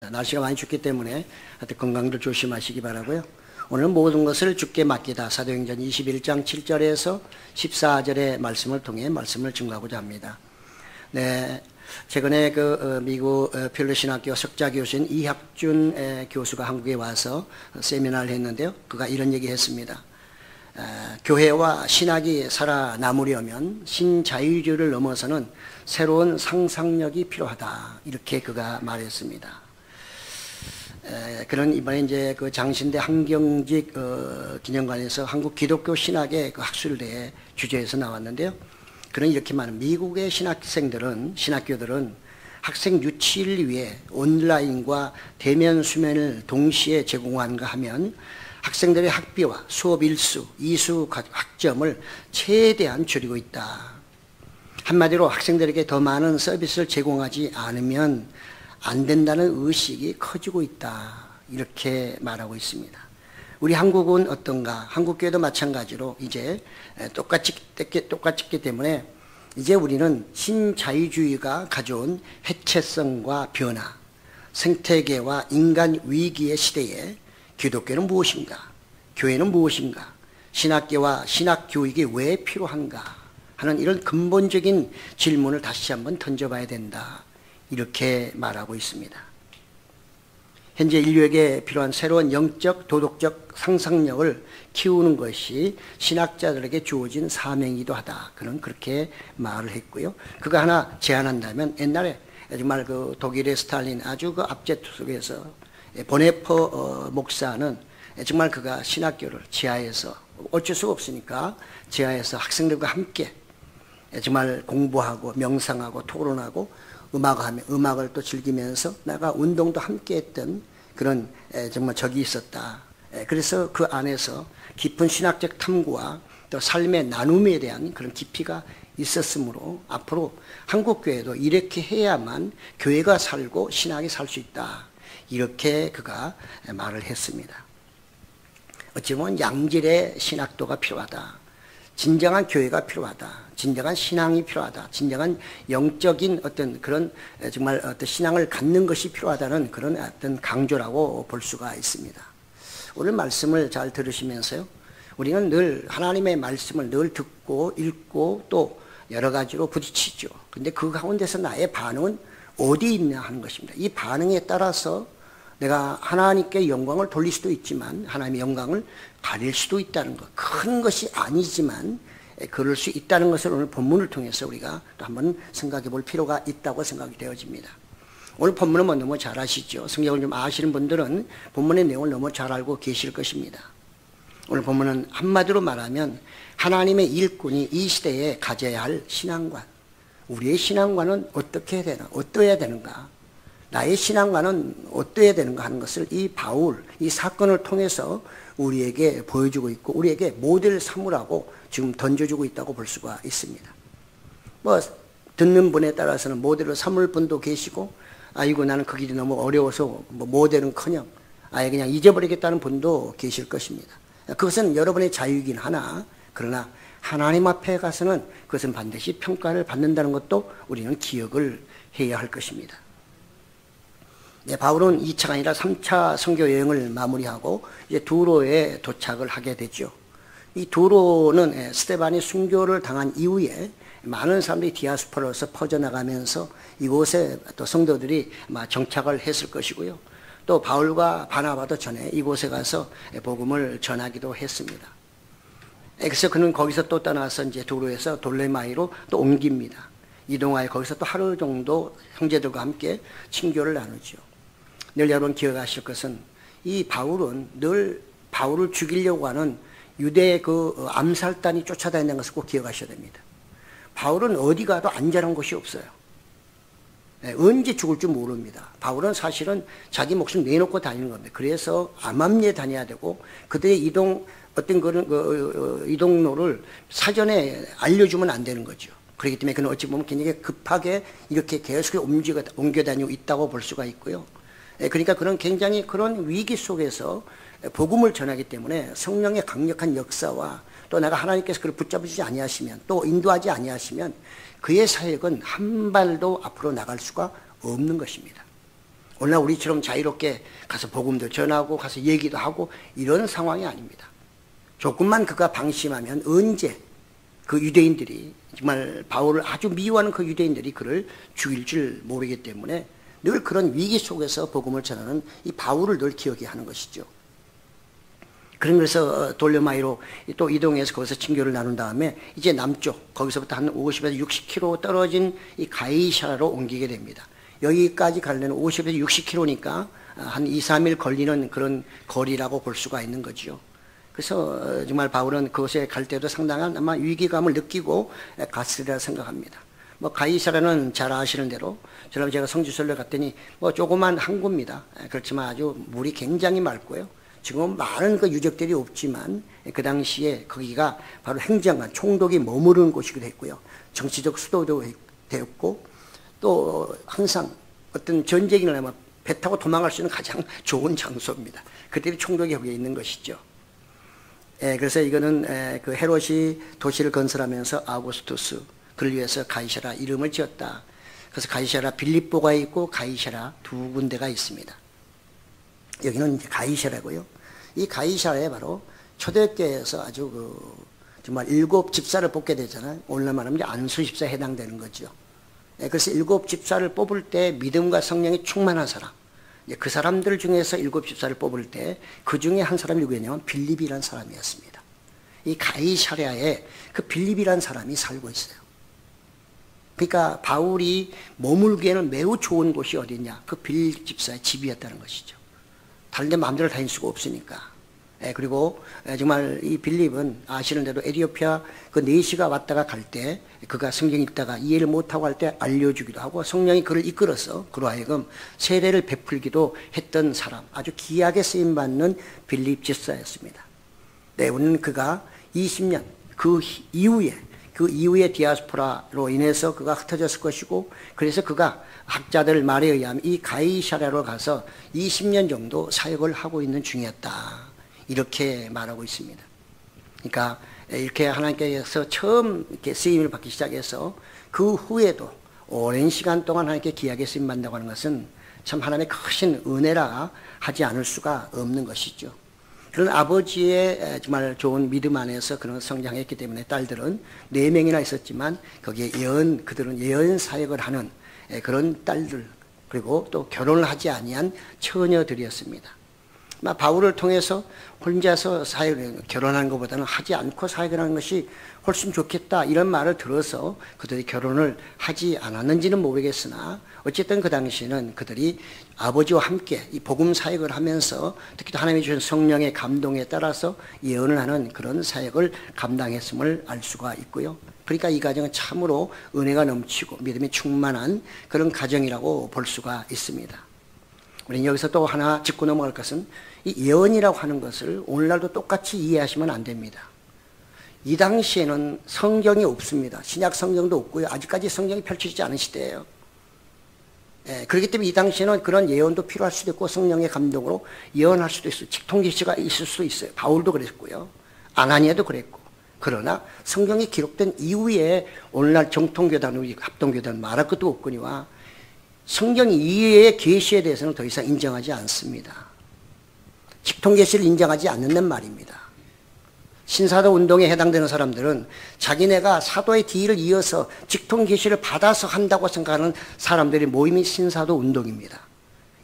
날씨가 많이 춥기 때문에 하여튼 건강도 조심하시기 바라고요. 오늘 모든 것을 주께 맡기다 사도행전 21장 7절에서 14절의 말씀을 통해 말씀을 증거하고자 합니다. 네, 최근에 미국 필로신학교 석자 교수인 이학준 교수가 한국에 와서 세미나를 했는데요. 그가 이런 얘기했습니다. 교회와 신학이 살아남으려면 신자유주의를 넘어서는 새로운 상상력이 필요하다. 이렇게 그가 말했습니다. 그런 이번에 이제 그 장신대 한경직 기념관에서 한국 기독교 신학의 그 학술대회 주제에서 나왔는데요. 그는 이렇게 말합니다. 미국의 신학교들은 학생 유치를 위해 온라인과 대면 수면을 동시에 제공하는가 하면 학생들의 학비와 수업 일수, 이수 학점을 최대한 줄이고 있다. 한마디로 학생들에게 더 많은 서비스를 제공하지 않으면 안 된다는 의식이 커지고 있다. 이렇게 말하고 있습니다. 우리 한국은 어떤가? 한국교회도 마찬가지로 이제 똑같기 때문에 이제 우리는 신자유주의가 가져온 해체성과 변화, 생태계와 인간 위기의 시대에 기독교는 무엇인가? 교회는 무엇인가? 신학계와 신학교육이 왜 필요한가? 하는 이런 근본적인 질문을 다시 한번 던져봐야 된다. 이렇게 말하고 있습니다. 현재 인류에게 필요한 새로운 영적, 도덕적 상상력을 키우는 것이 신학자들에게 주어진 사명이기도 하다. 그는 그렇게 말을 했고요. 그가 하나 제안한다면 옛날에 정말 그 독일의 스탈린 아주 그 압제 속에서 보네퍼 목사는 정말 그가 신학교를 지하에서 어쩔 수가 없으니까 지하에서 학생들과 함께 정말 공부하고 명상하고 토론하고 음악을 또 즐기면서 내가 운동도 함께 했던 그런 정말 적이 있었다. 그래서 그 안에서 깊은 신학적 탐구와 또 삶의 나눔에 대한 그런 깊이가 있었으므로 앞으로 한국교회도 이렇게 해야만 교회가 살고 신학이 살 수 있다. 이렇게 그가 말을 했습니다. 어찌 보면 양질의 신학도가 필요하다. 진정한 교회가 필요하다. 진정한 신앙이 필요하다. 진정한 영적인 어떤 그런 정말 어떤 신앙을 갖는 것이 필요하다는 그런 어떤 강조라고 볼 수가 있습니다. 오늘 말씀을 잘 들으시면서요. 우리는 늘 하나님의 말씀을 늘 듣고 읽고 또 여러 가지로 부딪히죠. 근데 그 가운데서 나의 반응은 어디 있냐 하는 것입니다. 이 반응에 따라서 내가 하나님께 영광을 돌릴 수도 있지만 하나님의 영광을 가릴 수도 있다는 것. 큰 것이 아니지만 그럴 수 있다는 것을 오늘 본문을 통해서 우리가 또 한번 생각해 볼 필요가 있다고 생각이 되어집니다. 오늘 본문은 뭐 너무 잘 아시죠. 성경을 좀 아시는 분들은 본문의 내용을 너무 잘 알고 계실 것입니다. 오늘 본문은 한마디로 말하면 하나님의 일꾼이 이 시대에 가져야 할 신앙관. 우리의 신앙관은 어떻게 해야 되나? 어떠해야 되는가? 나의 신앙관은 어떠해야 되는가 하는 것을 이 바울, 이 사건을 통해서 우리에게 보여주고 있고 우리에게 모델 삼으라고 지금 던져주고 있다고 볼 수가 있습니다. 뭐 듣는 분에 따라서는 모델을 삼을 분도 계시고 아이고 나는 그 길이 너무 어려워서 뭐 모델은커녕 아예 그냥 잊어버리겠다는 분도 계실 것입니다. 그것은 여러분의 자유이긴 하나 그러나 하나님 앞에 가서는 그것은 반드시 평가를 받는다는 것도 우리는 기억을 해야 할 것입니다. 네, 바울은 2차가 아니라 3차 선교 여행을 마무리하고 이제 두로에 도착을 하게 되죠. 이 두로는 스데반이 순교를 당한 이후에 많은 사람들이 디아스포라로서 퍼져나가면서 이곳에 또 성도들이 정착을 했을 것이고요. 또 바울과 바나바도 전에 이곳에 가서 복음을 전하기도 했습니다. 그래서 그는 거기서 또 떠나서 이제 두로에서 돌레마이로 또 옮깁니다. 이동하여 거기서 또 하루 정도 형제들과 함께 친교를 나누죠. 늘 여러분 기억하실 것은 이 바울은 늘 바울을 죽이려고 하는 유대의 그 암살단이 쫓아다니는 것을 꼭 기억하셔야 됩니다. 바울은 어디 가도 안전한 곳이 없어요. 언제 죽을 줄 모릅니다. 바울은 사실은 자기 목숨 내놓고 다니는 겁니다. 그래서 암암리에 다녀야 되고 그들의 어떤 그런 이동로를 사전에 알려주면 안 되는 거죠. 그렇기 때문에 그는 어찌 보면 굉장히 급하게 이렇게 계속 옮겨 다니고 있다고 볼 수가 있고요. 그러니까 그런 굉장히 그런 위기 속에서 복음을 전하기 때문에 성령의 강력한 역사와 또 내가 하나님께서 그를 붙잡으시지 아니하시면 또 인도하지 아니하시면 그의 사역은 한 발도 앞으로 나갈 수가 없는 것입니다. 오늘날 우리처럼 자유롭게 가서 복음도 전하고 가서 얘기도 하고 이런 상황이 아닙니다. 조금만 그가 방심하면 언제 그 유대인들이 정말 바울을 아주 미워하는 그 유대인들이 그를 죽일 줄 모르기 때문에 늘 그런 위기 속에서 복음을 전하는 이 바울을 늘 기억해야 하는 것이죠. 그러면서 돌레마이로 또 이동해서 거기서 친교를 나눈 다음에 이제 남쪽 거기서부터 한 50에서 60km 떨어진 이 가이사라로 옮기게 됩니다. 여기까지 가려면 50에서 60km니까 한 2, 3일 걸리는 그런 거리라고 볼 수가 있는 거죠. 그래서 정말 바울은 그곳에 갈 때도 상당한 아마 위기감을 느끼고 갔으리라 생각합니다. 뭐 가이사라는 잘 아시는 대로 제가 성지순례 갔더니 뭐 조그만 항구입니다. 그렇지만 아주 물이 굉장히 맑고요. 지금은 많은 그 유적들이 없지만 그 당시에 거기가 바로 행정관, 총독이 머무르는 곳이기도 했고요. 정치적 수도도 되었고 또 항상 어떤 전쟁이 일어나면 배 타고 도망갈 수 있는 가장 좋은 장소입니다. 그때 총독이 거기에 있는 것이죠. 그래서 이거는 그 헤롯이 도시를 건설하면서 아우구스투스 그를 위해서 가이사라 이름을 지었다. 그래서 가이사라 빌립보가 있고 가이사라 두 군데가 있습니다. 여기는 이제 가이사라고요. 이 가이사라에 바로 초대교회에서 아주 정말 7 집사를 뽑게 되잖아요. 오늘날 말하면 안수 집사에 해당되는 거죠. 그래서 7 집사를 뽑을 때 믿음과 성령이 충만한 사람, 그 사람들 중에서 7 집사를 뽑을 때 그 중에 한 사람이 누구였냐면 빌립이라는 사람이었습니다. 이 가이사랴에 그 빌립이라는 사람이 살고 있어요. 그러니까 바울이 머물기에는 매우 좋은 곳이 어디냐? 그 빌립 집사의 집이었다는 것이죠. 다른 데 마음대로 다닐 수가 없으니까. 그리고 정말 이 빌립은 아시는 대로 에티오피아 그 4시가 왔다가 갈 때 그가 성경 읽다가 이해를 못하고 할 때 알려주기도 하고 성령이 그를 이끌어서 그로 하여금 세례를 베풀기도 했던 사람, 아주 귀하게 쓰임받는 빌립 집사였습니다. 우리는 그가 20년 그 이후에 디아스포라로 인해서 그가 흩어졌을 것이고 그래서 그가 학자들 말에 의하면 이 가이사랴로 가서 20년 정도 사역을 하고 있는 중이었다. 이렇게 말하고 있습니다. 그러니까 이렇게 하나님께서 처음 이렇게 쓰임을 받기 시작해서 그 후에도 오랜 시간 동안 하나님께 귀하게 쓰임 받는다고 하는 것은 참 하나님의 크신 은혜라 하지 않을 수가 없는 것이죠. 그런 아버지의 정말 좋은 믿음 안에서 그런 성장했기 때문에 딸들은 4명이나 있었지만 거기에 그들은 예언 사역을 하는 그런 딸들 그리고 또 결혼을 하지 아니한 처녀들이었습니다. 바울을 통해서 혼자서 사역을 결혼하는 것보다는 하지 않고 사역을 하는 것이 훨씬 좋겠다 이런 말을 들어서 그들이 결혼을 하지 않았는지는 모르겠으나 어쨌든 그 당시에는 그들이 아버지와 함께 이 복음 사역을 하면서 특히 하나님이 주신 성령의 감동에 따라서 예언을 하는 그런 사역을 감당했음을 알 수가 있고요. 그러니까 이 가정은 참으로 은혜가 넘치고 믿음이 충만한 그런 가정이라고 볼 수가 있습니다. 우리는 여기서 또 하나 짚고 넘어갈 것은 이 예언이라고 하는 것을 오늘날도 똑같이 이해하시면 안 됩니다. 이 당시에는 성경이 없습니다. 신약 성경도 없고요. 아직까지 성경이 펼쳐지지 않은 시대예요. 그렇기 때문에 이 당시에는 그런 예언도 필요할 수도 있고 성령의 감동으로 예언할 수도 있어요. 직통계시가 있을 수도 있어요. 바울도 그랬고요. 아나니아도 그랬고. 그러나 성경이 기록된 이후에 오늘날 정통교단, 합동교단 말할 것도 없거니와 성경 이외의 계시에 대해서는 더 이상 인정하지 않습니다. 직통계시를 인정하지 않는단 말입니다. 신사도 운동에 해당되는 사람들은 자기네가 사도의 뒤를 이어서 직통계시를 받아서 한다고 생각하는 사람들의 모임이 신사도 운동입니다.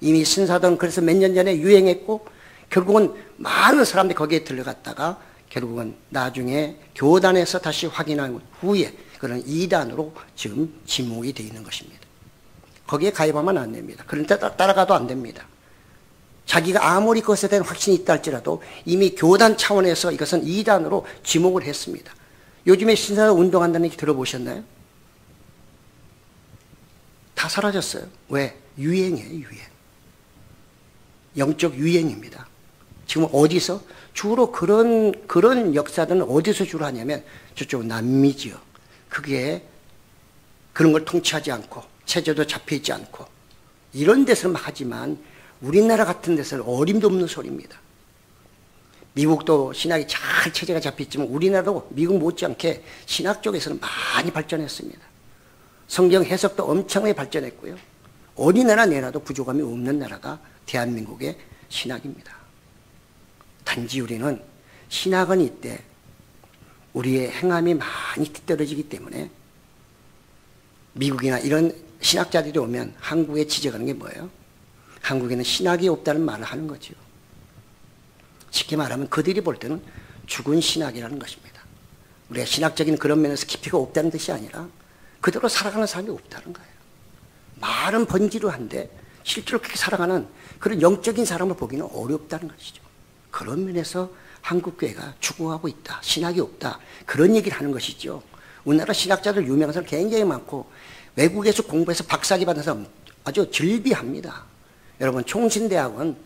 이미 신사도는 그래서 몇 년 전에 유행했고 결국은 많은 사람들이 거기에 들어갔다가 결국은 나중에 교단에서 다시 확인한 후에 그런 이단으로 지금 지목이 되어 있는 것입니다. 거기에 가입하면 안 됩니다. 그런데 따라가도 안 됩니다. 자기가 아무리 그것에 대한 확신이 있다 할지라도 이미 교단 차원에서 이것은 이단으로 지목을 했습니다. 요즘에 신사도 운동한다는 얘기 들어보셨나요? 다 사라졌어요. 왜? 유행이에요, 유행. 영적 유행입니다. 지금 어디서? 주로 그런 역사들은 어디서 주로 하냐면 저쪽 남미지역. 그게 그런 걸 통치하지 않고 체제도 잡혀있지 않고 이런 데서는 하지만 우리나라 같은 데서는 어림도 없는 소리입니다. 미국도 신학이 잘 체제가 잡혀있지만 우리나라도 미국 못지않게 신학 쪽에서는 많이 발전했습니다. 성경 해석도 엄청나게 발전했고요. 어디 나라 내놔도 부족함이 없는 나라가 대한민국의 신학입니다. 단지 우리는 신학은 이때 우리의 행함이 많이 뒤떨어지기 때문에 미국이나 이런 신학자들이 오면 한국에 지적하는 게 뭐예요? 한국에는 신학이 없다는 말을 하는 거죠. 쉽게 말하면 그들이 볼 때는 죽은 신학이라는 것입니다. 우리가 신학적인 그런 면에서 깊이가 없다는 뜻이 아니라 그대로 살아가는 사람이 없다는 거예요. 말은 번지르한데 실제로 그렇게 살아가는 그런 영적인 사람을 보기는 어렵다는 것이죠. 그런 면에서 한국교회가 죽어가고 있다. 신학이 없다. 그런 얘기를 하는 것이죠. 우리나라 신학자들 유명한 사람 굉장히 많고 외국에서 공부해서 박사학위 받은 사람 아주 즐비합니다. 여러분 총신대학원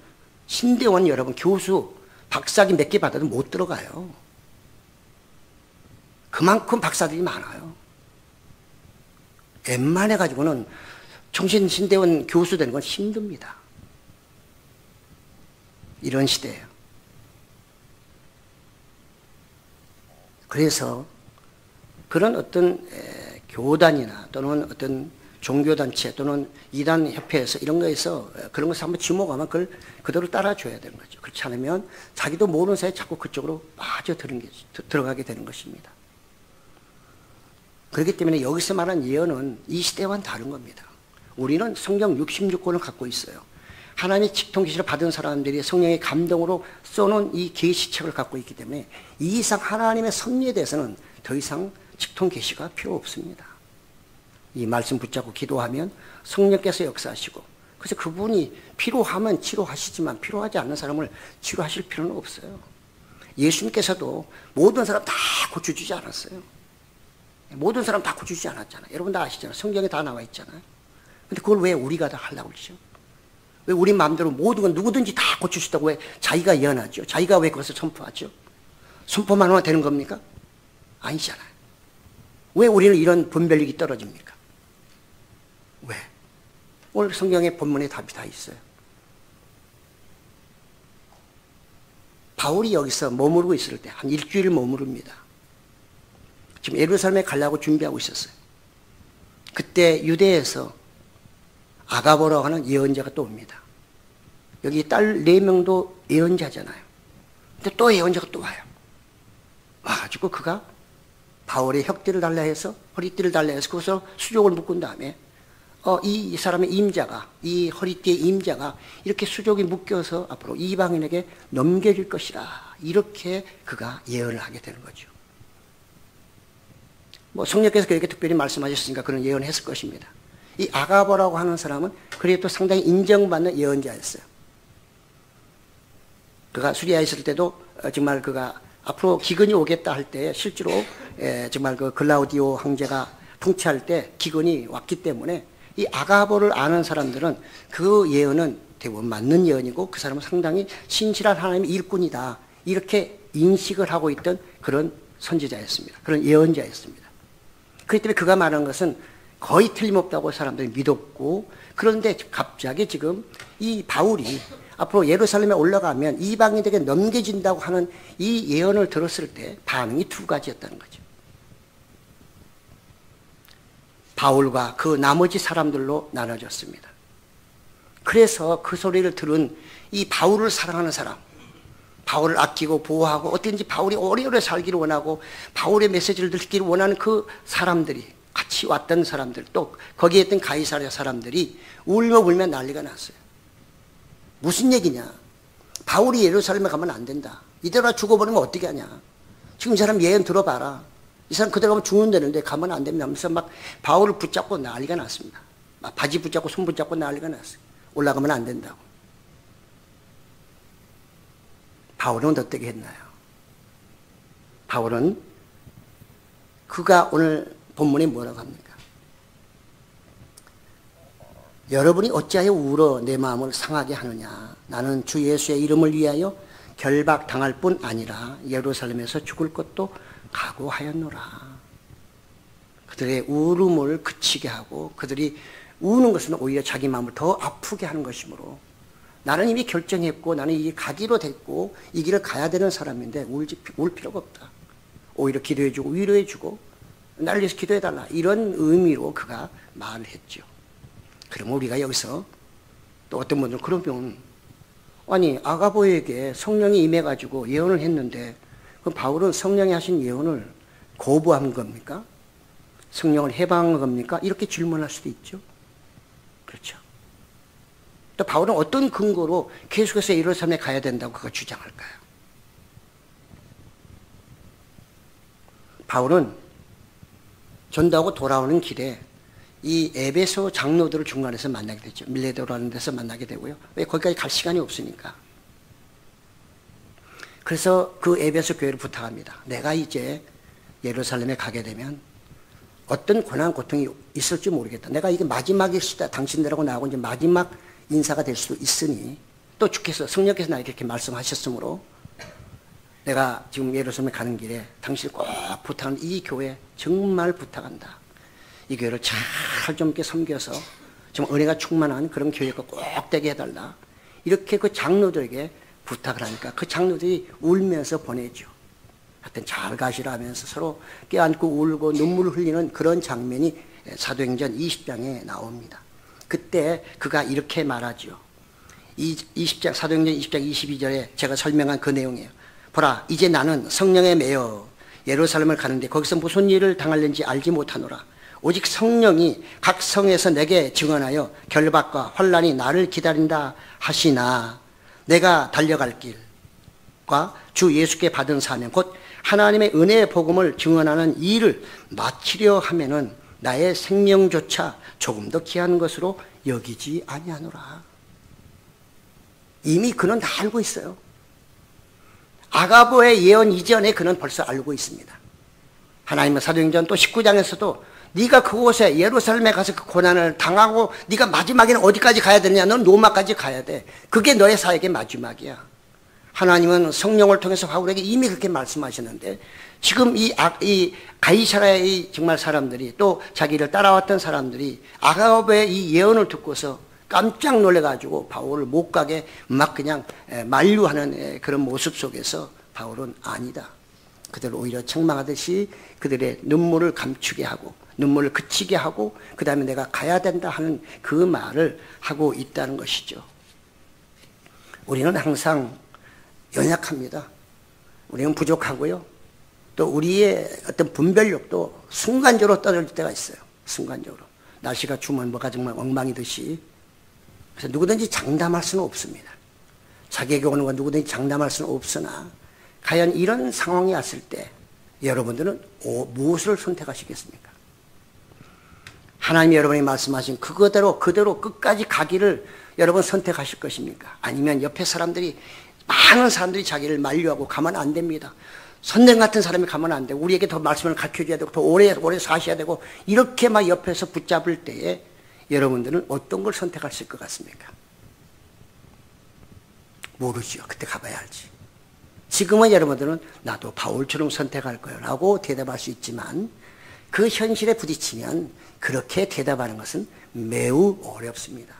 신대원 여러분 교수 박사학위 몇 개 받아도 못 들어가요. 그만큼 박사들이 많아요. 웬만해 가지고는 총신대원 교수 되는 건 힘듭니다. 이런 시대예요. 그래서 그런 어떤 교단이나 또는 어떤 종교단체 또는 이단협회에서 이런 거에서 그런 것을 한번 지목하면 그걸 그대로 따라줘야 되는 거죠. 그렇지 않으면 자기도 모르는 사이에 자꾸 그쪽으로 들어가게 되는 것입니다. 그렇기 때문에 여기서 말한 예언은 이 시대와는 다른 겁니다. 우리는 성경 66권을 갖고 있어요. 하나님의 직통 계시를 받은 사람들이 성령의 감동으로 써놓은 이 계시책을 갖고 있기 때문에 이 이상 하나님의 섭리에 대해서는 더 이상 직통 계시가 필요 없습니다. 이 말씀 붙잡고 기도하면 성령께서 역사하시고 그래서 그분이 필요하면 치료하시지만 필요하지 않는 사람을 치료하실 필요는 없어요. 예수님께서도 모든 사람 다 고쳐주지 않았어요. 모든 사람 다 고쳐주지 않았잖아요. 여러분 다 아시잖아요. 성경에 다 나와 있잖아요. 근데 그걸 왜 우리가 다 하려고 그러죠? 왜 우리 마음대로 모든 건 누구든지 다 고칠 수 있다고 왜 자기가 예언하죠? 자기가 왜 그것을 선포하죠? 선포만 하면 되는 겁니까? 아니잖아요. 왜 우리는 이런 분별력이 떨어집니까? 왜? 오늘 성경의 본문에 답이 다 있어요. 바울이 여기서 머무르고 있을 때 한 일주일 머무릅니다. 지금 예루살렘에 가려고 준비하고 있었어요. 그때 유대에서 아가보라고 하는 예언자가 또 옵니다. 여기 딸 4명도 예언자잖아요. 근데 또 예언자가 또 와요. 와가지고 그가 바울의 혁띠를 달라 해서 허리띠를 달라 해서 거기서 수족을 묶은 다음에 이 사람의 임자가 이 허리띠의 임자가 이렇게 수족이 묶여서 앞으로 이방인에게 넘겨질 것이라 이렇게 그가 예언을 하게 되는 거죠. 뭐 성령께서 그에게 특별히 말씀하셨으니까 그런 예언을 했을 것입니다. 이 아가보라고 하는 사람은 그래도 상당히 인정받는 예언자였어요. 그가 수리아에 있을 때도 정말 그가 앞으로 기근이 오겠다 할 때 실제로 정말 그 글라우디오 황제가 통치할 때 기근이 왔기 때문에 이 아가보를 아는 사람들은 그 예언은 대부분 맞는 예언이고 그 사람은 상당히 신실한 하나님의 일꾼이다 이렇게 인식을 하고 있던 그런 선지자였습니다. 그런 예언자였습니다. 그렇기 때문에 그가 말한 것은 거의 틀림없다고 사람들이 믿었고 그런데 갑자기 지금 이 바울이 앞으로 예루살렘에 올라가면 이방인에게 넘겨진다고 하는 이 예언을 들었을 때 반응이 2가지였다는 거죠. 바울과 그 나머지 사람들로 나눠졌습니다. 그래서 그 소리를 들은 이 바울을 사랑하는 사람, 바울을 아끼고 보호하고 어떻게든지 바울이 오래오래 살기를 원하고 바울의 메시지를 듣기를 원하는 그 사람들이 같이 왔던 사람들 또 거기에 있던 가이사랴 사람들이 울며 난리가 났어요. 무슨 얘기냐? 바울이 예루살렘에 가면 안 된다. 이대로 죽어버리면 어떻게 하냐? 지금 이 사람 예언 들어봐라. 이 사람 그대로 가면 죽는다는데 가면 안 됩니다 하면서 막 바울을 붙잡고 난리가 났습니다. 막 바지 붙잡고 손 붙잡고 난리가 났어요. 올라가면 안 된다고. 바울은 어떻게 했나요? 바울은 그가 오늘 본문에 뭐라고 합니까? 여러분이 어찌하여 울어 내 마음을 상하게 하느냐? 나는 주 예수의 이름을 위하여 결박당할 뿐 아니라 예루살렘에서 죽을 것도 각오하였노라. 그들의 울음을 그치게 하고 그들이 우는 것은 오히려 자기 마음을 더 아프게 하는 것이므로 나는 이미 결정했고 나는 이 가기로 됐고 이 길을 가야 되는 사람인데 울 필요가 없다. 오히려 기도해주고 위로해주고 나를 위해서 기도해달라. 이런 의미로 그가 말을 했죠. 그러면 우리가 여기서 또 어떤 분들은 그러면 아니 아가보에게 성령이 임해가지고 예언을 했는데 그럼 바울은 성령이 하신 예언을 거부한 겁니까? 성령을 해방한 겁니까? 이렇게 질문할 수도 있죠. 그렇죠. 또 바울은 어떤 근거로 계속해서 예루살렘에 가야 된다고 그거 주장할까요? 바울은 전도하고 돌아오는 길에 이 에베소 장로들을 중간에서 만나게 되죠. 밀레도라는 데서 만나게 되고요. 왜 거기까지 갈 시간이 없으니까. 그래서 그 에베소 교회를 부탁합니다. 내가 이제 예루살렘에 가게 되면 어떤 고난 고통이 있을지 모르겠다. 내가 이게 마지막일 수다. 당신들하고 나하고 이제 마지막 인사가 될 수도 있으니 또 주께서 성령께서 나에게 이렇게 말씀하셨으므로 내가 지금 예루살렘에 가는 길에 당신을 꼭 부탁하는 이 교회 정말 부탁한다. 이 교회를 잘 좀 이렇게 섬겨서 좀 은혜가 충만한 그런 교회가 꼭 되게 해달라. 이렇게 그 장로들에게 부탁을 하니까 그 장로들이 울면서 보내죠. 하여튼 잘 가시라 하면서 서로 껴안고 울고 눈물을 흘리는 그런 장면이 사도행전 20장에 나옵니다. 그때 그가 이렇게 말하죠. 20장, 사도행전 20장 22절에 제가 설명한 그 내용이에요. 보라, 이제 나는 성령에 매여 예루살렘을 가는데 거기서 무슨 일을 당할는지 알지 못하노라. 오직 성령이 각 성에서 내게 증언하여 결박과 환난이 나를 기다린다 하시나 내가 달려갈 길과 주 예수께 받은 사명 곧 하나님의 은혜의 복음을 증언하는 이 일을 마치려 하면은 나의 생명조차 조금 더 귀한 것으로 여기지 아니하노라. 이미 그는 다 알고 있어요. 아가보의 예언 이전에 그는 벌써 알고 있습니다. 하나님의 사도행전 또 19장에서도 네가 그곳에 예루살렘에 가서 그 고난을 당하고 네가 마지막에는 어디까지 가야 되느냐? 넌 로마까지 가야 돼. 그게 너의 사역의 마지막이야. 하나님은 성령을 통해서 바울에게 이미 그렇게 말씀하셨는데 지금 이 가이사라의 정말 사람들이 또 자기를 따라왔던 사람들이 아가보의 이 예언을 듣고서 깜짝 놀래가지고 바울을 못 가게 막 그냥 만류하는 그런 모습 속에서 바울은 아니다. 그들 오히려 책망하듯이 그들의 눈물을 감추게 하고 눈물을 그치게 하고 그 다음에 내가 가야 된다 하는 그 말을 하고 있다는 것이죠. 우리는 항상 연약합니다. 우리는 부족하고요. 또 우리의 어떤 분별력도 순간적으로 떨어질 때가 있어요. 순간적으로. 날씨가 추우면 뭐가 정말 엉망이듯이. 그래서 누구든지 장담할 수는 없습니다. 자기에게 오는 건 누구든지 장담할 수는 없으나 과연 이런 상황이 왔을 때 여러분들은 무엇을 선택하시겠습니까? 하나님이 여러분이 말씀하신 그대로 끝까지 가기를 여러분 선택하실 것입니까? 아니면 옆에 사람들이 많은 사람들이 자기를 만류하고 가면 안 됩니다. 선생 같은 사람이 가면 안 되고 우리에게 더 말씀을 가르쳐줘야 되고 더 오래 사셔야 되고 이렇게 막 옆에서 붙잡을 때에 여러분들은 어떤 걸 선택하실 것 같습니까? 모르죠. 그때 가봐야 알지. 지금은 여러분들은 나도 바울처럼 선택할 거예요 라고 대답할 수 있지만 그 현실에 부딪히면 그렇게 대답하는 것은 매우 어렵습니다.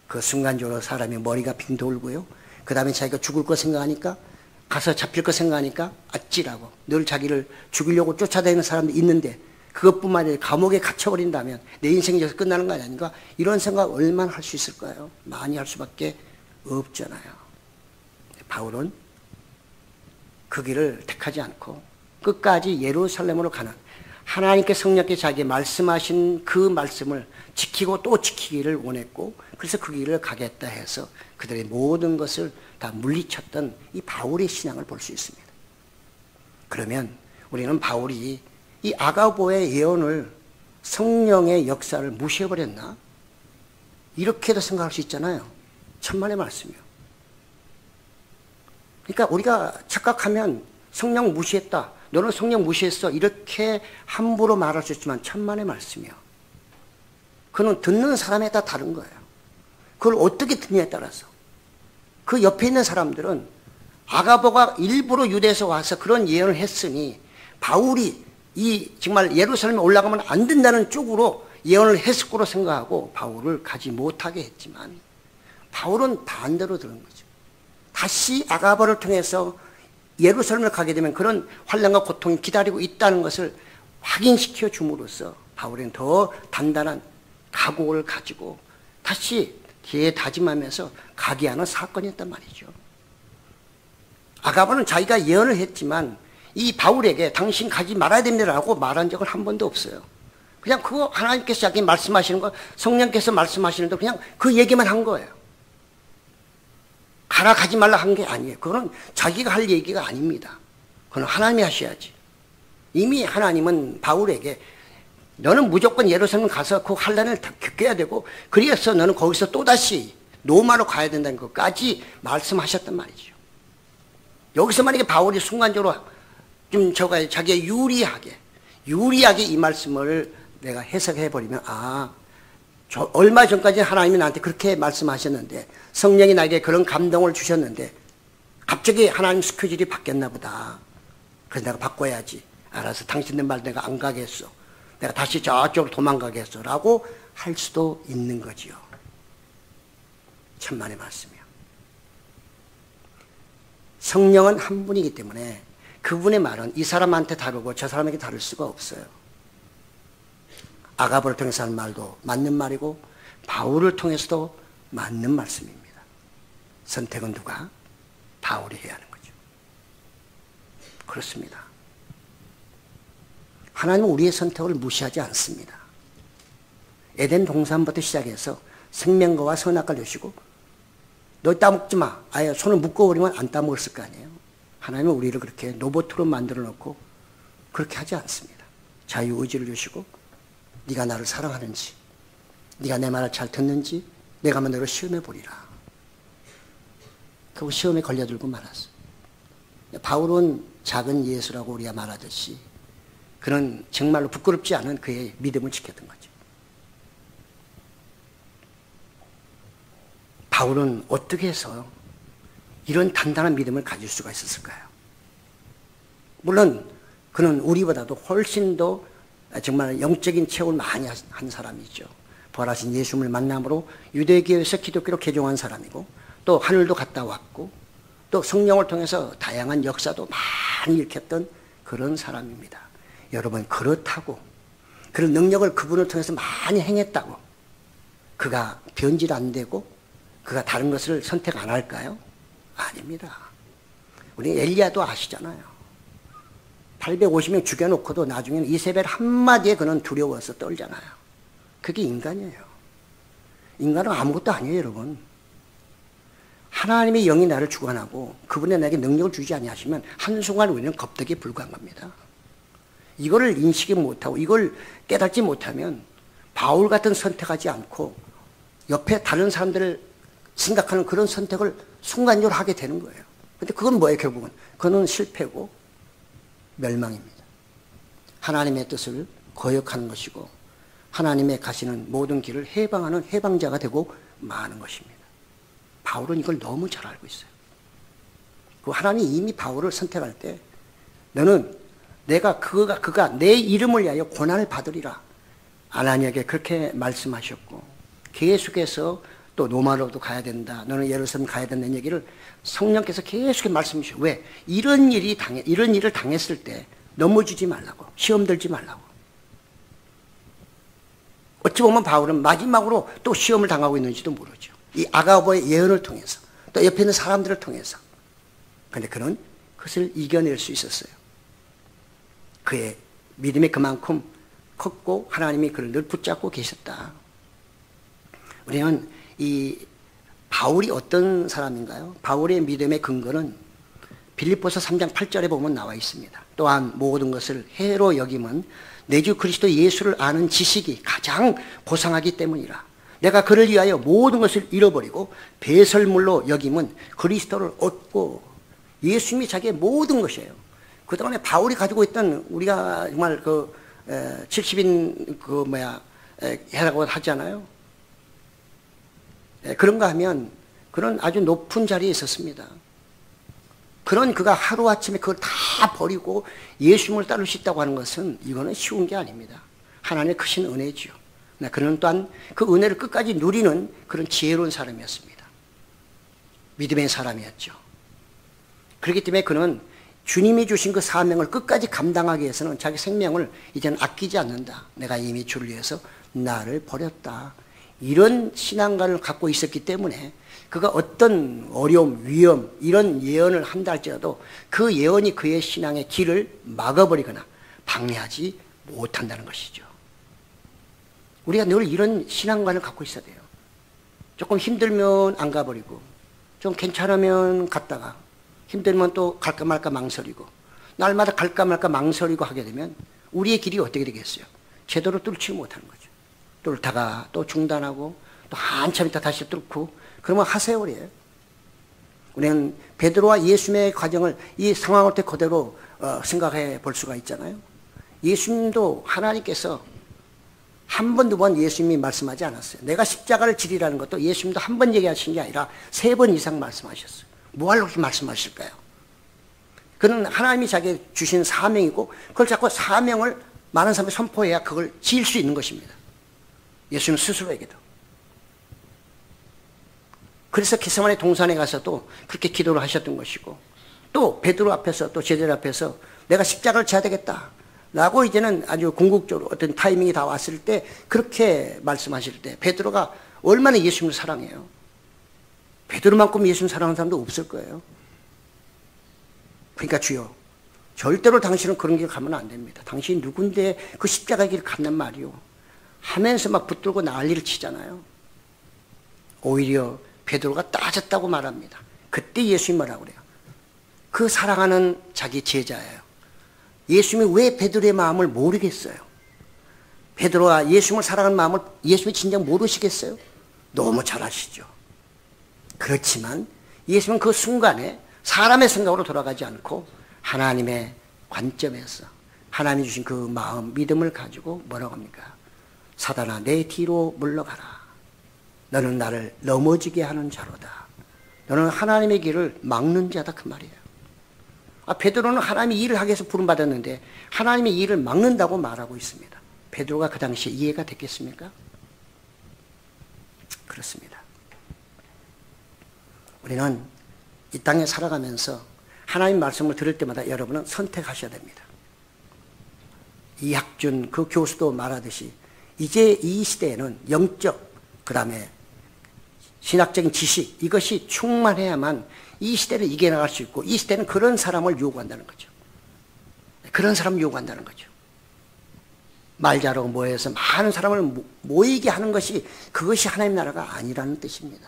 그 순간적으로 사람의 머리가 빙 돌고요. 그 다음에 자기가 죽을 거 생각하니까 가서 잡힐 거 생각하니까 아찔하고 늘 자기를 죽이려고 쫓아다니는 사람도 있는데 그것뿐만 아니라 감옥에 갇혀버린다면 내 인생이 여기서 끝나는 거 아닌가? 이런 생각 얼마나 할 수 있을까요? 많이 할 수밖에 없잖아요. 바울은 그 길을 택하지 않고 끝까지 예루살렘으로 가는 하나님께 성령께 자기에게 말씀하신 그 말씀을 지키고 또 지키기를 원했고 그래서 그 길을 가겠다 해서 그들의 모든 것을 다 물리쳤던 이 바울의 신앙을 볼 수 있습니다. 그러면 우리는 바울이 이 아가보의 예언을 성령의 역사를 무시해버렸나? 이렇게도 생각할 수 있잖아요. 천만의 말씀이요. 그러니까 우리가 착각하면 성령 무시했다. 너는 성령 무시했어. 이렇게 함부로 말할 수 있지만 천만의 말씀이요. 그는 듣는 사람에 따라 다른 거예요. 그걸 어떻게 듣느냐에 따라서. 그 옆에 있는 사람들은 아가보가 일부러 유대에서 와서 그런 예언을 했으니 바울이 이 정말 예루살렘에 올라가면 안 된다는 쪽으로 예언을 했을 거로 생각하고 바울을 가지 못하게 했지만 바울은 반대로 들은 거죠. 다시 아가보를 통해서 예루살렘을 가게 되면 그런 환난과 고통이 기다리고 있다는 것을 확인시켜 줌으로써 바울은 더 단단한 각오를 가지고 다시 다짐하면서 가게 하는 사건이었단 말이죠. 아가보는 자기가 예언을 했지만 이 바울에게 당신 가지 말아야 됩니다라고 말한 적은 한 번도 없어요. 그냥 그거 하나님께서 자기 말씀하시는 거, 성령께서 말씀하시는데 그냥 그 얘기만 한 거예요. 가라 가지 말라 한 게 아니에요. 그거는 자기가 할 얘기가 아닙니다. 그건 하나님이 하셔야지. 이미 하나님은 바울에게 너는 무조건 예루살렘 가서 그 환난을 겪어야 되고 그래서 너는 거기서 또다시 로마로 가야 된다는 것까지 말씀하셨단 말이죠. 여기서 만약에 바울이 순간적으로 좀 자기가 유리하게 이 말씀을 내가 해석해버리면 얼마 전까지 하나님이 나한테 그렇게 말씀하셨는데 성령이 나에게 그런 감동을 주셨는데 갑자기 하나님 스케줄이 바뀌었나 보다. 그래서 내가 바꿔야지. 알아서 당신들 말 내가 안 가겠어. 내가 다시 저쪽으로 도망가겠어. 라고 할 수도 있는 거지요. 천만의 말씀이요. 성령은 한 분이기 때문에 그분의 말은 이 사람한테 다르고 저 사람에게 다를 수가 없어요. 아가보를 통해서 하는 말도 맞는 말이고 바울을 통해서도 맞는 말씀입니다. 선택은 누가? 바울이 해야 하는 거죠. 그렇습니다. 하나님은 우리의 선택을 무시하지 않습니다. 에덴 동산부터 시작해서 생명과와 선악과를 주시고 너 따먹지 마. 아예 손을 묶어버리면 안 따먹었을 거 아니에요. 하나님은 우리를 그렇게 로봇으로 만들어 놓고 그렇게 하지 않습니다. 자유의지를 주시고 네가 나를 사랑하는지 네가 내 말을 잘 듣는지 내가 한번 너를 시험해 보리라. 그리고 시험에 걸려들고 말았어. 바울은 작은 예수라고 우리가 말하듯이 그는 정말로 부끄럽지 않은 그의 믿음을 지켰던 거죠. 바울은 어떻게 해서 이런 단단한 믿음을 가질 수가 있었을까요? 물론 그는 우리보다도 훨씬 더 정말 영적인 체험을 많이 한 사람이죠. 부활하신 예수님을 만남으로 유대교에서 기독교로 개종한 사람이고 또 하늘도 갔다 왔고 또 성령을 통해서 다양한 역사도 많이 일으켰던 그런 사람입니다. 여러분 그렇다고 그런 능력을 그분을 통해서 많이 행했다고 그가 변질 안 되고 그가 다른 것을 선택 안 할까요? 아닙니다. 우리 엘리야도 아시잖아요. 850명 죽여놓고도 나중에는 이세벨 한마디에 그는 두려워서 떨잖아요. 그게 인간이에요. 인간은 아무것도 아니에요, 여러분. 하나님의 영이 나를 주관하고 그분이 나에게 능력을 주지 아니하시면 한순간 우리는 겁덕에 불과한 겁니다. 이거를 인식이 못하고 이걸 깨닫지 못하면 바울 같은 선택하지 않고 옆에 다른 사람들을 생각하는 그런 선택을 순간적으로 하게 되는 거예요. 근데 그건 뭐예요, 결국은? 그거는 실패고 멸망입니다. 하나님의 뜻을 거역하는 것이고 하나님의 가시는 모든 길을 해방하는 해방자가 되고 마는 것입니다. 바울은 이걸 너무 잘 알고 있어요. 그 하나님이 이미 바울을 선택할 때 너는 그가 내 이름을 위하여 고난을 받으리라. 아나니에게 그렇게 말씀하셨고 계속해서 또 로마로도 가야 된다. 너는 예루살렘 가야 된다는 얘기를 성령께서 계속 말씀하셔. 왜? 이런 일을 당했을 때 넘어지지 말라고. 시험 들지 말라고. 어찌 보면 바울은 마지막으로 또 시험을 당하고 있는지도 모르죠. 이 아가보의 예언을 통해서 또 옆에 있는 사람들을 통해서. 그런데 그는 그것을 이겨낼 수 있었어요. 그의 믿음이 그만큼 컸고 하나님이 그를 늘 붙잡고 계셨다. 우리는 이 바울이 어떤 사람인가요? 바울의 믿음의 근거는 빌립보서 3장 8절에 보면 나와 있습니다. 또한 모든 것을 해로 여김은 내 주 그리스도 예수를 아는 지식이 가장 고상하기 때문이라. 내가 그를 위하여 모든 것을 잃어버리고 배설물로 여김은 그리스도를 얻고 예수님이 자기의 모든 것이에요. 그동안에 바울이 가지고 있던 우리가 정말 70인 해라고 하잖아요. 그런가 하면 그런 아주 높은 자리에 있었습니다. 그런 그가 하루아침에 그걸 다 버리고 예수님을 따를 수 있다고 하는 것은 이거는 쉬운 게 아닙니다. 하나님의 크신 은혜죠. 그는 또한 그 은혜를 끝까지 누리는 그런 지혜로운 사람이었습니다. 믿음의 사람이었죠. 그렇기 때문에 그는 주님이 주신 그 사명을 끝까지 감당하기 위해서는 자기 생명을 이제는 아끼지 않는다. 내가 이미 주를 위해서 나를 버렸다. 이런 신앙관을 갖고 있었기 때문에 그가 어떤 어려움, 위험 이런 예언을 한다 할지라도 그 예언이 그의 신앙의 길을 막아버리거나 방해하지 못한다는 것이죠. 우리가 늘 이런 신앙관을 갖고 있어야 돼요. 조금 힘들면 안 가버리고 좀 괜찮으면 갔다가 힘들면 또 갈까 말까 망설이고 날마다 갈까 말까 망설이고 하게 되면 우리의 길이 어떻게 되겠어요? 제대로 뚫지 못하는 거죠. 뚫다가 또 중단하고 또 한참 있다 다시 뚫고 그러면 하세월이에요. 우리는 베드로와 예수님의 과정을 이 상황을 그대로 생각해 볼 수가 있잖아요. 예수님도 하나님께서 한 번, 두 번 예수님이 말씀하지 않았어요. 내가 십자가를 지리라는 것도 예수님도 한 번 얘기하신 게 아니라 3번 이상 말씀하셨어요. 뭐하러 그렇게 말씀하실까요? 그는 하나님이 자기에게 주신 사명이고 그걸 자꾸 사명을 많은 사람이 선포해야 그걸 지을 수 있는 것입니다. 예수님 스스로에게도. 그래서 겟세마네 동산에 가서도 그렇게 기도를 하셨던 것이고 또 베드로 앞에서 또 제자들 앞에서 내가 십자가를 져야 되겠다 라고 이제는 아주 궁극적으로 어떤 타이밍이 다 왔을 때 그렇게 말씀하실 때 베드로가 얼마나 예수님을 사랑해요. 베드로만큼 예수님 사랑하는 사람도 없을 거예요. 그러니까 주여 절대로 당신은 그런 길 가면 안 됩니다. 당신이 누군데 그 십자가 길 갔단 말이요 하면서 막 붙들고 난리를 치잖아요. 오히려 베드로가 따졌다고 말합니다. 그때 예수님이 뭐라고 그래요? 그 사랑하는 자기 제자예요. 예수님이 왜 베드로의 마음을 모르겠어요? 베드로가 예수님을 사랑하는 마음을 예수님이 진작 모르시겠어요? 너무 잘 아시죠. 그렇지만 예수님은 그 순간에 사람의 생각으로 돌아가지 않고 하나님의 관점에서 하나님이 주신 그 마음, 믿음을 가지고 뭐라고 합니까? 사단아 내 뒤로 물러가라. 너는 나를 넘어지게 하는 자로다. 너는 하나님의 길을 막는 자다 그 말이에요. 베드로는 하나님이 일을 하기 위해서 부름받았는데 하나님의 일을 막는다고 말하고 있습니다. 베드로가 그 당시에 이해가 됐겠습니까? 그렇습니다. 우리는 이 땅에 살아가면서 하나님 말씀을 들을 때마다 여러분은 선택하셔야 됩니다. 이학준 그 교수도 말하듯이 이제 이 시대에는 영적 그 다음에 신학적인 지식 이것이 충만해야만 이 시대를 이겨나갈 수 있고 이 시대는 그런 사람을 요구한다는 거죠. 그런 사람을 요구한다는 거죠. 말 잘하고 뭐해서 많은 사람을 모이게 하는 것이 그것이 하나님 나라가 아니라는 뜻입니다.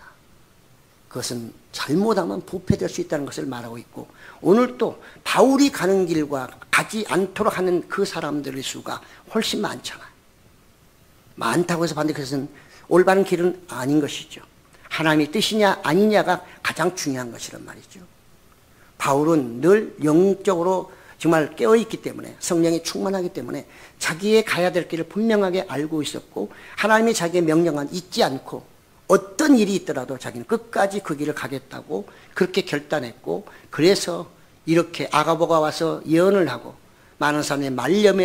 그것은 잘못하면 부패될 수 있다는 것을 말하고 있고 오늘 또 바울이 가는 길과 가지 않도록 하는 그 사람들의 수가 훨씬 많잖아요. 많다고 해서 반드시 그것은 올바른 길은 아닌 것이죠. 하나님의 뜻이냐 아니냐가 가장 중요한 것이란 말이죠. 바울은 늘 영적으로 정말 깨어있기 때문에 성령이 충만하기 때문에 자기의 가야 될 길을 분명하게 알고 있었고 하나님이 자기의 명령은 잊지 않고 어떤 일이 있더라도 자기는 끝까지 그 길을 가겠다고 그렇게 결단했고 그래서 이렇게 아가보가 와서 예언을 하고 많은 사람의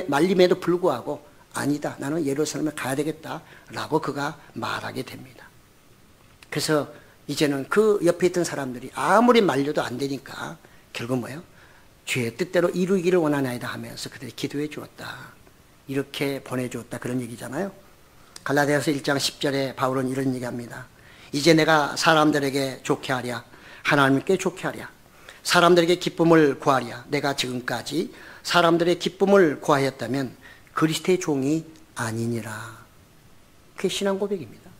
말림에도 불구하고 아니다 나는 예루살렘에 가야 되겠다라고 그가 말하게 됩니다. 그래서 이제는 그 옆에 있던 사람들이 아무리 말려도 안 되니까 결국 뭐예요? 주의 뜻대로 이루기를 원하나이다 하면서 그들이 기도해 주었다. 이렇게 보내주었다 그런 얘기잖아요. 갈라디아서 1장 10절에 바울은 이런 얘기합니다. 이제 내가 사람들에게 좋게 하랴 하나님께 좋게 하랴 사람들에게 기쁨을 구하랴 내가 지금까지 사람들의 기쁨을 구하였다면 그리스도의 종이 아니니라. 그게 신앙 고백입니다.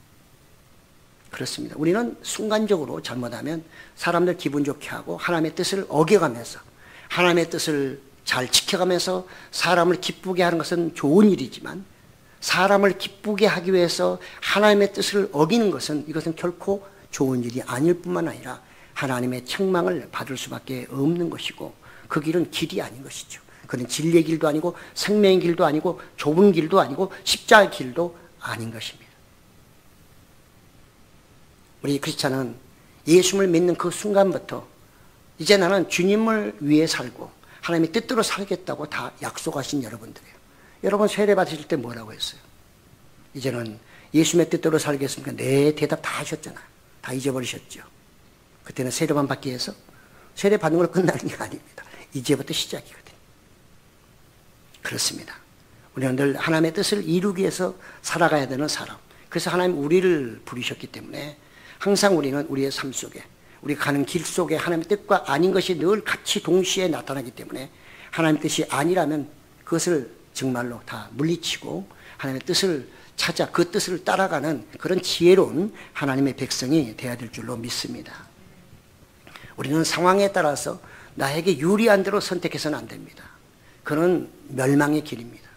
그렇습니다. 우리는 순간적으로 잘못하면 사람들 기분 좋게 하고 하나님의 뜻을 어겨가면서 하나님의 뜻을 잘 지켜가면서 사람을 기쁘게 하는 것은 좋은 일이지만 사람을 기쁘게 하기 위해서 하나님의 뜻을 어기는 것은 이것은 결코 좋은 일이 아닐 뿐만 아니라 하나님의 책망을 받을 수밖에 없는 것이고 그 길은 길이 아닌 것이죠. 그는 진리의 길도 아니고 생명의 길도 아니고 좁은 길도 아니고 십자가의 길도 아닌 것입니다. 우리 크리스찬은 예수님을 믿는 그 순간부터 이제 나는 주님을 위해 살고 하나님의 뜻대로 살겠다고 다 약속하신 여러분들이에요. 여러분 세례 받으실 때 뭐라고 했어요? 이제는 예수님의 뜻대로 살겠습니까? 네, 대답 다 하셨잖아요. 다 잊어버리셨죠. 그때는 세례만 받기 위해서 세례 받는 걸로 끝나는 게 아닙니다. 이제부터 시작이거든요. 그렇습니다. 우리는 늘 하나님의 뜻을 이루기 위해서 살아가야 되는 사람. 그래서 하나님 우리를 부르셨기 때문에 항상 우리는 우리의 삶 속에, 우리가 가는 길 속에 하나님의 뜻과 아닌 것이 늘 같이 동시에 나타나기 때문에 하나님의 뜻이 아니라면 그것을 정말로 다 물리치고 하나님의 뜻을 찾아 그 뜻을 따라가는 그런 지혜로운 하나님의 백성이 되어야 될 줄로 믿습니다. 우리는 상황에 따라서 나에게 유리한 대로 선택해서는 안 됩니다. 그는 멸망의 길입니다.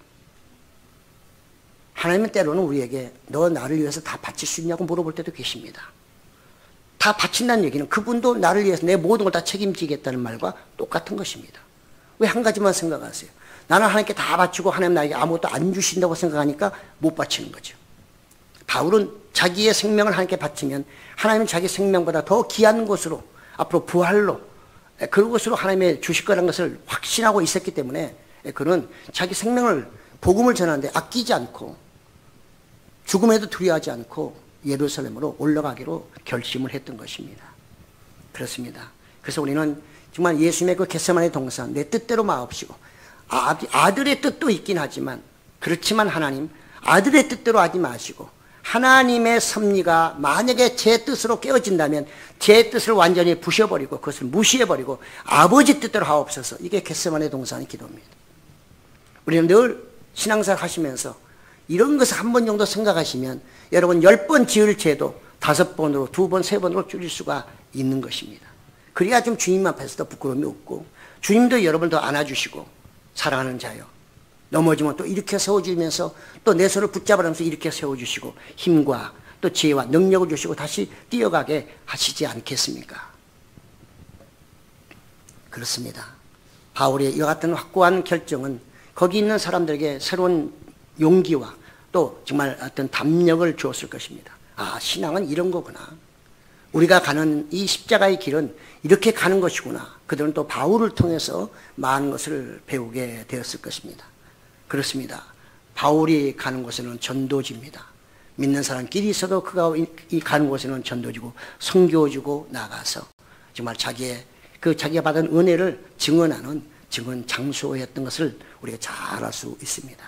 하나님은 때로는 우리에게 너 나를 위해서 다 바칠 수 있냐고 물어볼 때도 계십니다. 다 바친다는 얘기는 그분도 나를 위해서 내 모든 걸 다 책임지겠다는 말과 똑같은 것입니다. 왜 한 가지만 생각하세요? 나는 하나님께 다 바치고 하나님 나에게 아무것도 안 주신다고 생각하니까 못 바치는 거죠. 바울은 자기의 생명을 하나님께 바치면 하나님은 자기 생명보다 더 귀한 곳으로 앞으로 부활로 그것으로 하나님의 주실 거라는 것을 확신하고 있었기 때문에 그는 자기 생명을 복음을 전하는데 아끼지 않고 죽음에도 두려워하지 않고 예루살렘으로 올라가기로 결심을 했던 것입니다. 그렇습니다. 그래서 우리는 정말 예수님의 그 겟세마네 동산 내 뜻대로 마옵시고 아들의 뜻도 있긴 하지만 그렇지만 하나님 아들의 뜻대로 하지 마시고 하나님의 섭리가 만약에 제 뜻으로 깨어진다면 제 뜻을 완전히 부셔버리고 그것을 무시해버리고 아버지 뜻대로 하옵소서. 이게 겟세마네 동산의 기도입니다. 우리는 늘 신앙생활 하시면서 이런 것을 한 번 정도 생각하시면 여러분 10번 지을 죄도 5번으로 2번, 3번으로 줄일 수가 있는 것입니다. 그래야 좀 주님 앞에서도 부끄러움이 없고 주님도 여러분을 더 안아주시고 사랑하는 자요. 넘어지면 또 이렇게 세워주면서 또 내 손을 붙잡으면서 이렇게 세워주시고 힘과 또 지혜와 능력을 주시고 다시 뛰어가게 하시지 않겠습니까? 그렇습니다. 바울의 이와 같은 확고한 결정은 거기 있는 사람들에게 새로운 용기와 또 정말 어떤 담력을 주었을 것입니다. 아, 신앙은 이런 거구나. 우리가 가는 이 십자가의 길은 이렇게 가는 것이구나. 그들은 또 바울을 통해서 많은 것을 배우게 되었을 것입니다. 그렇습니다. 바울이 가는 곳에는 전도지입니다. 믿는 사람끼리 있어도 그가 가는 곳에는 전도지고 선교지고 나가서 정말 자기가 받은 은혜를 증언하는 증언 장소였던 것을 우리가 잘 알 수 있습니다.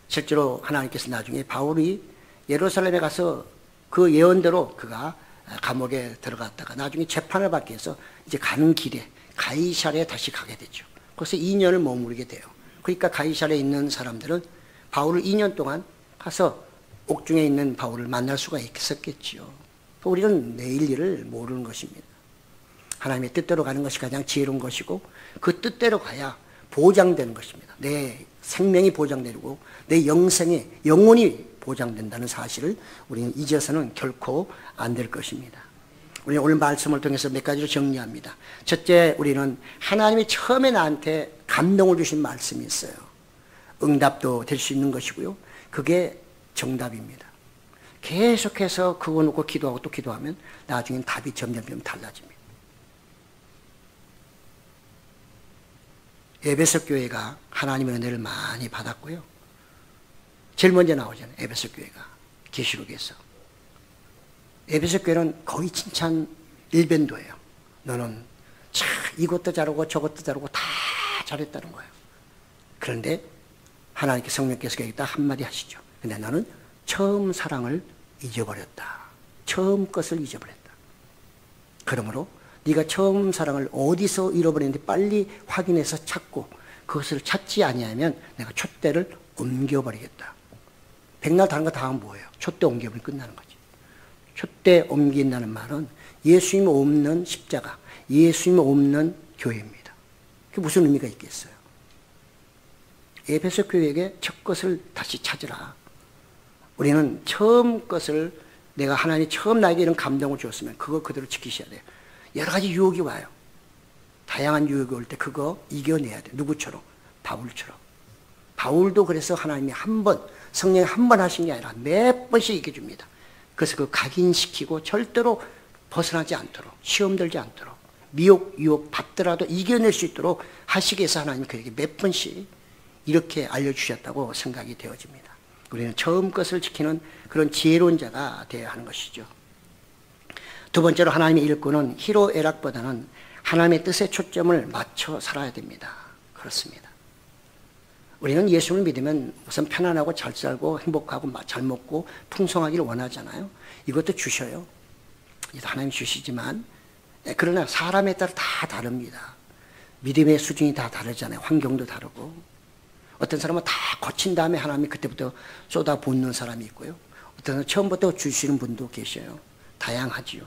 실제로 하나님께서 나중에 바울이 예루살렘에 가서 그 예언대로 그가 감옥에 들어갔다가 나중에 재판을 받기 위해서 이제 가는 길에 가이사랴에 다시 가게 되죠. 거기서 2년을 머무르게 돼요. 그러니까 가이사랴에 있는 사람들은 바울을 2년 동안 가서 옥중에 있는 바울을 만날 수가 있었겠지요. 우리는 내일 일을 모르는 것입니다. 하나님의 뜻대로 가는 것이 가장 지혜로운 것이고 그 뜻대로 가야 보장되는 것입니다. 내 생명이 보장되고 내 영혼이 보장된다는 사실을 우리는 잊어서는 결코 안 될 것입니다. 우리는 오늘 말씀을 통해서 몇 가지로 정리합니다. 첫째, 우리는 하나님이 처음에 나한테 감동을 주신 말씀이 있어요. 응답도 될 수 있는 것이고요. 그게 정답입니다. 계속해서 그거 놓고 기도하고 또 기도하면 나중엔 답이 점점 달라집니다. 에베소 교회가 하나님의 은혜를 많이 받았고요. 제일 먼저 나오잖아요. 에베소 교회가 계시록에서. 에베소 교회는 거의 칭찬 일변도예요. 너는 참 이것도 잘하고 저것도 잘하고 다 잘했다는 거예요. 그런데 하나님께 성령께서 여기다 한마디 하시죠. 근데 너는 처음 사랑을 잊어버렸다. 처음 것을 잊어버렸다. 그러므로 네가 처음 사랑을 어디서 잃어버렸는지 빨리 확인해서 찾고 그것을 찾지 아니하면 내가 촛대를 옮겨버리겠다. 백날 다른 거 다 하면 뭐예요? 촛대 옮겨버리면 끝나는 거지. 촛대 옮긴다는 말은 예수님 없는 십자가, 예수님 없는 교회입니다. 그게 무슨 의미가 있겠어요? 에베소 교회에게 첫 것을 다시 찾으라. 우리는 처음 것을 내가 하나님이 처음 나에게 이런 감동을 주었으면 그거 그대로 지키셔야 돼요. 여러 가지 유혹이 와요. 다양한 유혹이 올 때 그거 이겨내야 돼요. 누구처럼? 바울처럼. 바울도 그래서 하나님이 성령이 한 번 하신 게 아니라 몇 번씩 이겨줍니다. 그래서 그 각인시키고 절대로 벗어나지 않도록, 시험 들지 않도록, 미혹, 유혹 받더라도 이겨낼 수 있도록 하시기 위해서 하나님이 그에게 몇 번씩 이렇게 알려주셨다고 생각이 되어집니다. 우리는 처음 것을 지키는 그런 지혜로운 자가 되어야 하는 것이죠. 두 번째로 하나님의 일꾼은 희로애락보다는 하나님의 뜻에 초점을 맞춰 살아야 됩니다. 그렇습니다. 우리는 예수를 믿으면 우선 편안하고 잘 살고 행복하고 잘 먹고 풍성하기를 원하잖아요. 이것도 주셔요. 하나님이 주시지만 그러나 사람에 따라 다 다릅니다. 믿음의 수준이 다 다르잖아요. 환경도 다르고. 어떤 사람은 다 거친 다음에 하나님이 그때부터 쏟아붓는 사람이 있고요. 어떤 사람은 처음부터 주시는 분도 계셔요. 다양하지요.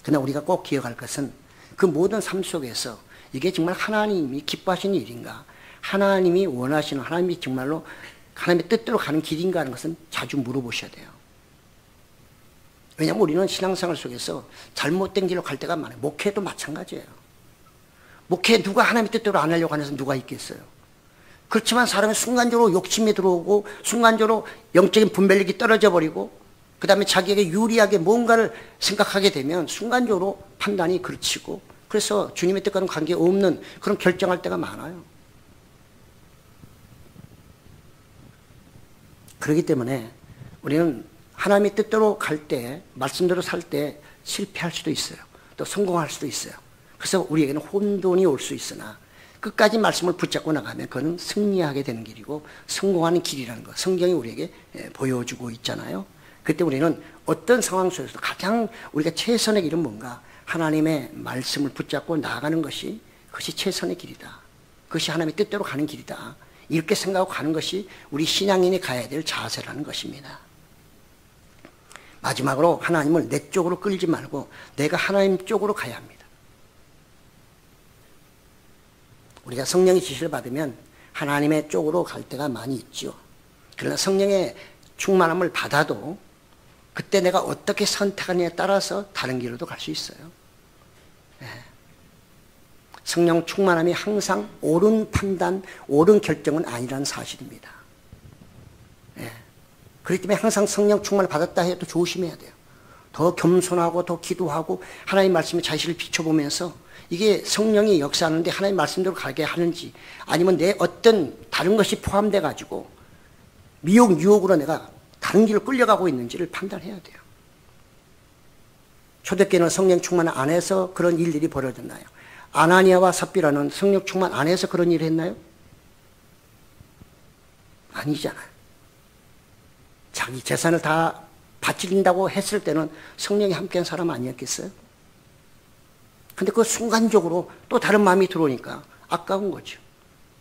그러나 우리가 꼭 기억할 것은 그 모든 삶 속에서 이게 정말 하나님이 기뻐하시는 일인가, 하나님이 원하시는, 하나님이 정말로 하나님의 뜻대로 가는 길인가 하는 것은 자주 물어보셔야 돼요. 왜냐하면 우리는 신앙생활 속에서 잘못된 길로 갈 때가 많아요. 목회도 마찬가지예요. 목회 누가 하나님의 뜻대로 안 하려고 하는 사람 누가 있겠어요. 그렇지만 사람이 순간적으로 욕심이 들어오고 순간적으로 영적인 분별력이 떨어져 버리고 그 다음에 자기에게 유리하게 뭔가를 생각하게 되면 순간적으로 판단이 그르치고 그래서 주님의 뜻과는 관계없는 그런 결정할 때가 많아요. 그렇기 때문에 우리는 하나님의 뜻대로 갈 때, 말씀대로 살 때 실패할 수도 있어요. 또 성공할 수도 있어요. 그래서 우리에게는 혼돈이 올 수 있으나 끝까지 말씀을 붙잡고 나가면 그건 승리하게 되는 길이고 성공하는 길이라는 거 성경이 우리에게 보여주고 있잖아요. 그때 우리는 어떤 상황 속에서도 가장 우리가 최선의 길은 뭔가 하나님의 말씀을 붙잡고 나아가는 것이 그것이 최선의 길이다. 그것이 하나님의 뜻대로 가는 길이다. 이렇게 생각하고 가는 것이 우리 신앙인이 가야 될 자세라는 것입니다. 마지막으로 하나님을 내 쪽으로 끌지 말고 내가 하나님 쪽으로 가야 합니다. 우리가 성령의 지시를 받으면 하나님의 쪽으로 갈 때가 많이 있죠. 그러나 성령의 충만함을 받아도 그때 내가 어떻게 선택하느냐에 따라서 다른 길로도 갈 수 있어요. 네. 성령 충만함이 항상 옳은 판단, 옳은 결정은 아니라는 사실입니다. 네. 그렇기 때문에 항상 성령 충만을 받았다 해도 조심해야 돼요. 더 겸손하고 더 기도하고 하나님 말씀에 자신을 비춰보면서 이게 성령이 역사하는데 하나님 말씀대로 가게 하는지 아니면 내 어떤 다른 것이 포함돼 가지고 미혹, 유혹으로 내가 다른 길로 끌려가고 있는지를 판단해야 돼요. 초대교회는 성령 충만 안에서 그런 일들이 벌어졌나요? 아나니아와 삽비라는 성령 충만 안에서 그런 일을 했나요? 아니잖아요. 자기 재산을 다 바친다고 했을 때는 성령이 함께한 사람 아니었겠어요? 근데 그 순간적으로 또 다른 마음이 들어오니까 아까운 거죠.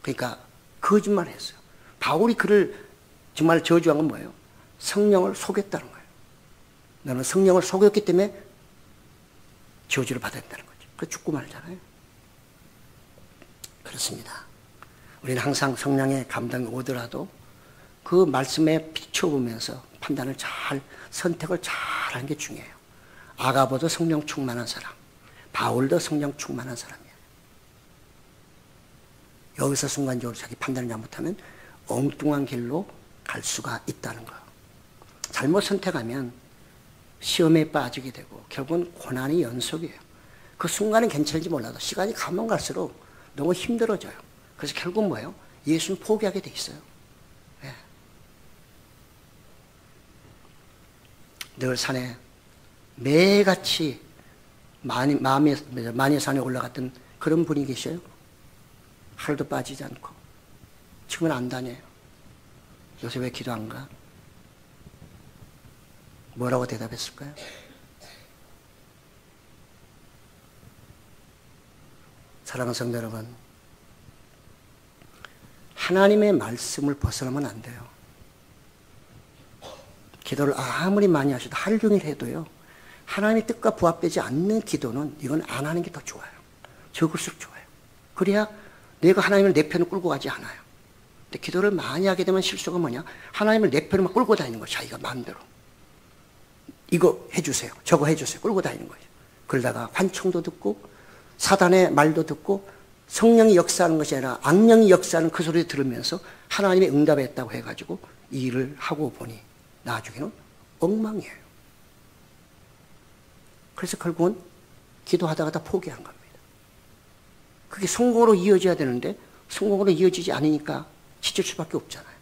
그러니까 거짓말을 했어요. 바울이 그를 정말 저주한 건 뭐예요? 성령을 속였다는 거예요. 너는 성령을 속였기 때문에 저주를 받아야 된다는 거죠. 그 죽고 말잖아요. 그렇습니다. 우리는 항상 성령의 감동이 오더라도 그 말씀에 비춰보면서 판단을 잘, 선택을 잘 하는 게 중요해요. 아가보도 성령 충만한 사람, 바울도 성령 충만한 사람이에요. 여기서 순간적으로 자기 판단을 잘못하면 엉뚱한 길로 갈 수가 있다는 거예요. 잘못 선택하면 시험에 빠지게 되고 결국은 고난이 연속이에요. 그 순간은 괜찮을지 몰라도 시간이 가면 갈수록 너무 힘들어져요. 그래서 결국 뭐예요? 예수는 포기하게 돼 있어요. 네. 늘 산에 매같이 마녀산에 올라갔던 그런 분이 계셔요. 하루도 빠지지 않고 지금은 안 다녀요. 요새 왜 기도 안 가? 뭐라고 대답했을까요? 사랑하는 성도 여러분, 하나님의 말씀을 벗어나면 안 돼요. 기도를 아무리 많이 하셔도 하루 종일 해도요, 하나님의 뜻과 부합되지 않는 기도는 이건 안 하는 게 더 좋아요. 적을수록 좋아요. 그래야 내가 하나님을 내 편을 끌고 가지 않아요. 근데 기도를 많이 하게 되면 실수가 뭐냐? 하나님을 내 편을 막 끌고 다니는 거예요. 자기가 마음대로. 이거 해주세요. 저거 해주세요. 끌고 다니는 거예요. 그러다가 환청도 듣고 사단의 말도 듣고 성령이 역사하는 것이 아니라 악령이 역사하는 그 소리를 들으면서 하나님의 응답했다고 해가지고 이 일을 하고 보니 나중에는 엉망이에요. 그래서 결국은 기도하다가 다 포기한 겁니다. 그게 성공으로 이어져야 되는데 성공으로 이어지지 않으니까 지칠 수밖에 없잖아요.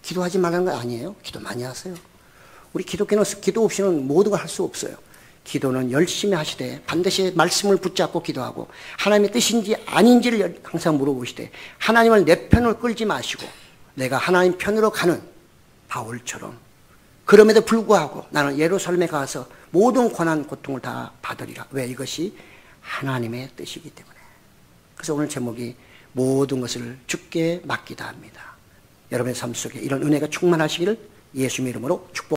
기도하지 말라는 거 아니에요. 기도 많이 하세요. 우리 기독교는 기도 없이는 모든 걸 할 수 없어요. 기도는 열심히 하시되 반드시 말씀을 붙잡고 기도하고 하나님의 뜻인지 아닌지를 항상 물어보시되 하나님을 내 편을 끌지 마시고 내가 하나님 편으로 가는 바울처럼 그럼에도 불구하고 나는 예루살렘에 가서 모든 고난 고통을 다 받으리라. 왜? 이것이 하나님의 뜻이기 때문에. 그래서 오늘 제목이 모든 것을 주께 맡기다 합니다. 여러분의 삶 속에 이런 은혜가 충만하시기를 예수님의 이름으로 축복합니다.